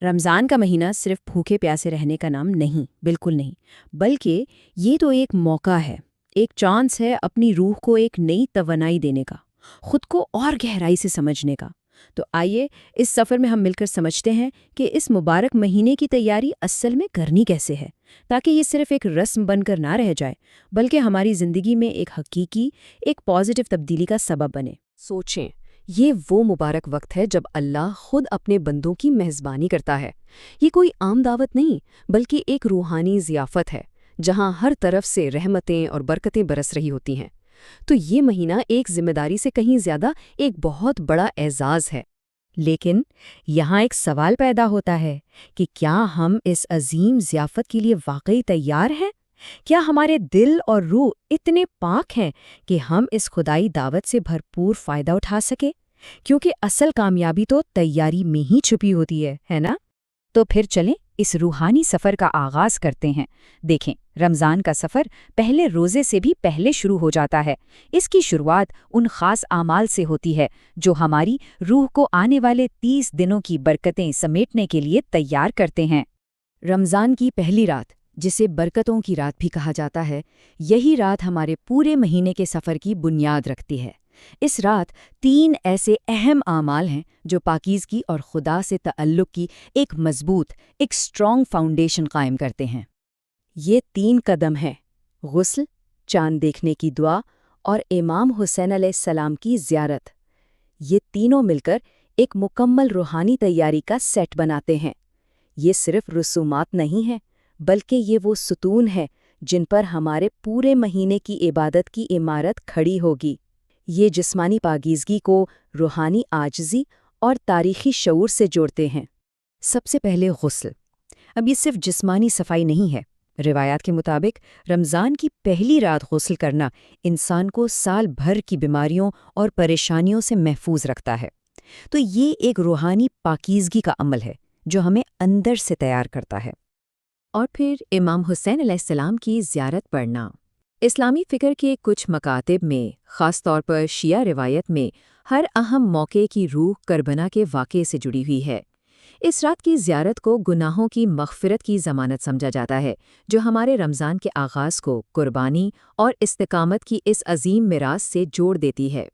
رمضان کا مہینہ صرف بھوکے پیاسے رہنے کا نام نہیں، بالکل نہیں، بلکہ یہ تو ایک موقع ہے، ایک چانس ہے اپنی روح کو ایک نئی توانائی دینے کا، خود کو اور گہرائی سے سمجھنے کا۔ تو آئیے اس سفر میں ہم مل کر سمجھتے ہیں کہ اس مبارک مہینے کی تیاری اصل میں کرنی کیسے ہے، تاکہ یہ صرف ایک رسم بن کر نہ رہ جائے، بلکہ ہماری زندگی میں ایک حقیقی، ایک پازیٹیو تبدیلی کا سبب بنے۔ سوچیں، یہ وہ مبارک وقت ہے جب اللہ خود اپنے بندوں کی میزبانی کرتا ہے۔ یہ کوئی عام دعوت نہیں، بلکہ ایک روحانی ضیافت ہے، جہاں ہر طرف سے رحمتیں اور برکتیں برس رہی ہوتی ہیں۔ تو یہ مہینہ ایک ذمہ داری سے کہیں زیادہ ایک بہت بڑا اعزاز ہے۔ لیکن یہاں ایک سوال پیدا ہوتا ہے کہ کیا ہم اس عظیم ضیافت کے لیے واقعی تیار ہیں؟ کیا ہمارے دل اور روح اتنے پاک ہیں کہ ہم اس خدائی دعوت سے بھرپور فائدہ اٹھا سکیں؟ کیونکہ اصل کامیابی تو تیاری میں ہی چھپی ہوتی ہے نا؟ تو پھر چلیں اس روحانی سفر کا آغاز کرتے ہیں۔ دیکھیں، رمضان کا سفر پہلے روزے سے بھی پہلے شروع ہو جاتا ہے۔ اس کی شروعات ان خاص اعمال سے ہوتی ہے جو ہماری روح کو آنے والے 30 دنوں کی برکتیں سمیٹنے کے لیے تیار کرتے ہیں۔ رمضان کی پہلی رات، جسے برکتوں کی رات بھی کہا جاتا ہے، یہی رات ہمارے پورے مہینے کے سفر کی بنیاد رکھتی ہے۔ اس رات 3 ایسے اہم اعمال ہیں جو پاکیزگی اور خدا سے تعلق کی ایک مضبوط، ایک اسٹرانگ فاؤنڈیشن قائم کرتے ہیں۔ یہ 3 قدم ہیں: غسل، چاند دیکھنے کی دعا اور امام حسین علیہ السلام کی زیارت۔ یہ تینوں مل کر ایک مکمل روحانی تیاری کا سیٹ بناتے ہیں۔ یہ صرف رسومات نہیں ہیں، بلکہ یہ وہ ستون ہیں جن پر ہمارے پورے مہینے کی عبادت کی عمارت کھڑی ہوگی۔ یہ جسمانی پاکیزگی کو روحانی عاجزی اور تاریخی شعور سے جوڑتے ہیں۔ سب سے پہلے غسل۔ اب یہ صرف جسمانی صفائی نہیں ہے۔ روایات کے مطابق رمضان کی پہلی رات غسل کرنا انسان کو سال بھر کی بیماریوں اور پریشانیوں سے محفوظ رکھتا ہے۔ تو یہ ایک روحانی پاکیزگی کا عمل ہے جو ہمیں اندر سے تیار کرتا ہے۔ اور پھر امام حسین علیہ السلام کی زیارت پڑھنا۔ اسلامی فکر کے کچھ مکاتب میں، خاص طور پر شیعہ روایت میں، ہر اہم موقع کی روح کربلا کے واقعے سے جڑی ہوئی ہے۔ اس رات کی زیارت کو گناہوں کی مغفرت کی ضمانت سمجھا جاتا ہے، جو ہمارے رمضان کے آغاز کو قربانی اور استقامت کی اس عظیم میراث سے جوڑ دیتی ہے۔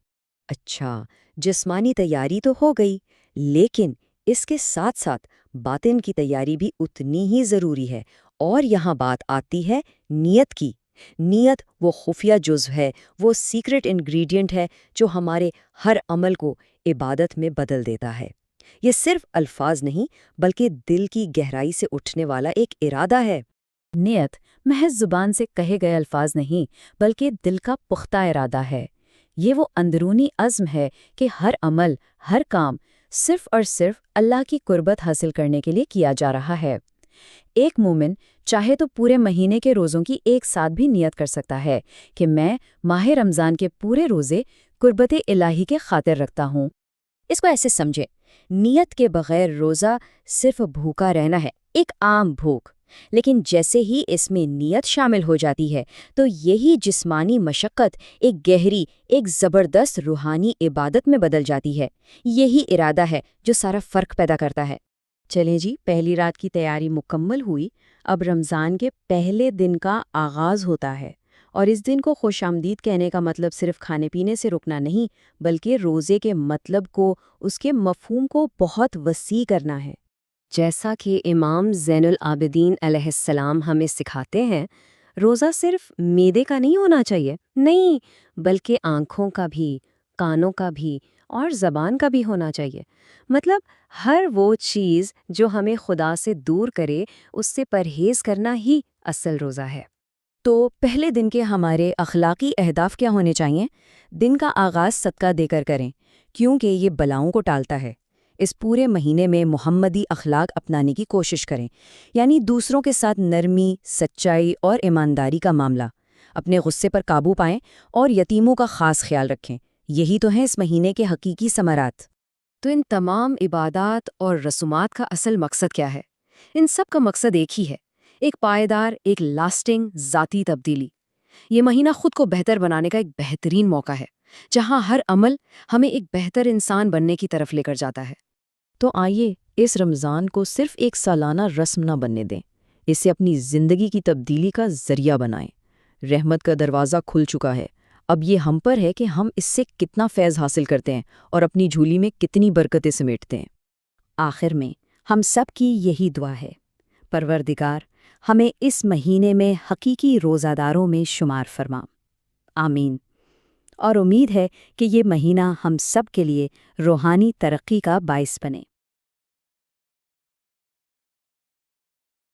اچھا، جسمانی تیاری تو ہو گئی، لیکن اس کے ساتھ ساتھ باطن کی تیاری بھی اتنی ہی ضروری ہے، اور یہاں بات آتی ہے نیت کی۔ نیت وہ خفیہ جزو ہے، وہ سیکرٹ انگریڈینٹ ہے جو ہمارے ہر عمل کو عبادت میں بدل دیتا ہے۔ یہ صرف الفاظ نہیں، بلکہ دل کی گہرائی سے اٹھنے والا ایک ارادہ ہے۔ نیت محض زبان سے کہے گئے الفاظ نہیں، بلکہ دل کا پختہ ارادہ ہے۔ یہ وہ اندرونی عزم ہے کہ ہر عمل، ہر کام صرف اور صرف اللہ کی قربت حاصل کرنے کے لیے کیا جا رہا ہے۔ ایک مومن چاہے تو پورے مہینے کے روزوں کی ایک ساتھ بھی نیت کر سکتا ہے کہ میں ماہ رمضان کے پورے روزے قربت الہی کے خاطر رکھتا ہوں۔ اس کو ایسے سمجھے، نیت کے بغیر روزہ صرف بھوکا رہنا ہے، ایک عام بھوک۔ لیکن جیسے ہی اس میں نیت شامل ہو جاتی ہے تو یہی جسمانی مشقت ایک گہری، ایک زبردست روحانی عبادت میں بدل جاتی ہے۔ یہی ارادہ ہے جو سارا فرق پیدا کرتا ہے۔ چلیں جی، پہلی رات کی تیاری مکمل ہوئی، اب رمضان کے پہلے دن کا آغاز ہوتا ہے، اور اس دن کو خوش آمدید کہنے کا مطلب صرف کھانے پینے سے رکنا نہیں، بلکہ روزے کے مطلب کو، اس کے مفہوم کو بہت وسیع کرنا ہے۔ جیسا کہ امام زین العابدین علیہ السلام ہمیں سکھاتے ہیں، روزہ صرف معدے کا نہیں ہونا چاہیے، نہیں، بلکہ آنکھوں کا بھی، کانوں کا بھی اور زبان کا بھی ہونا چاہیے۔ مطلب ہر وہ چیز جو ہمیں خدا سے دور کرے، اس سے پرہیز کرنا ہی اصل روزہ ہے۔ تو پہلے دن کے ہمارے اخلاقی اہداف کیا ہونے چاہیے؟ دن کا آغاز صدقہ دے کر کریں، کیونکہ یہ بلاؤں کو ٹالتا ہے۔ اس پورے مہینے میں محمدی اخلاق اپنانے کی کوشش کریں، یعنی دوسروں کے ساتھ نرمی، سچائی اور ایمانداری کا معاملہ۔ اپنے غصے پر قابو پائیں اور یتیموں کا خاص خیال رکھیں۔ یہی تو ہیں اس مہینے کے حقیقی ثمرات۔ تو ان تمام عبادات اور رسومات کا اصل مقصد کیا ہے؟ ان سب کا مقصد ایک ہی ہے، ایک پائیدار، ایک لاسٹنگ ذاتی تبدیلی۔ یہ مہینہ خود کو بہتر بنانے کا ایک بہترین موقع ہے، جہاں ہر عمل ہمیں ایک بہتر انسان بننے کی طرف لے کر جاتا ہے۔ تو آئیے اس رمضان کو صرف ایک سالانہ رسم نہ بننے دیں، اسے اپنی زندگی کی تبدیلی کا ذریعہ بنائیں۔ رحمت کا دروازہ کھل چکا ہے، اب یہ ہم پر ہے کہ ہم اس سے کتنا فیض حاصل کرتے ہیں اور اپنی جھولی میں کتنی برکتیں سمیٹتے ہیں۔ آخر میں ہم سب کی یہی دعا ہے، پروردگار ہمیں اس مہینے میں حقیقی روزہ داروں میں شمار فرما، آمین۔ اور امید ہے کہ یہ مہینہ ہم سب کے لیے روحانی ترقی کا باعث بنے۔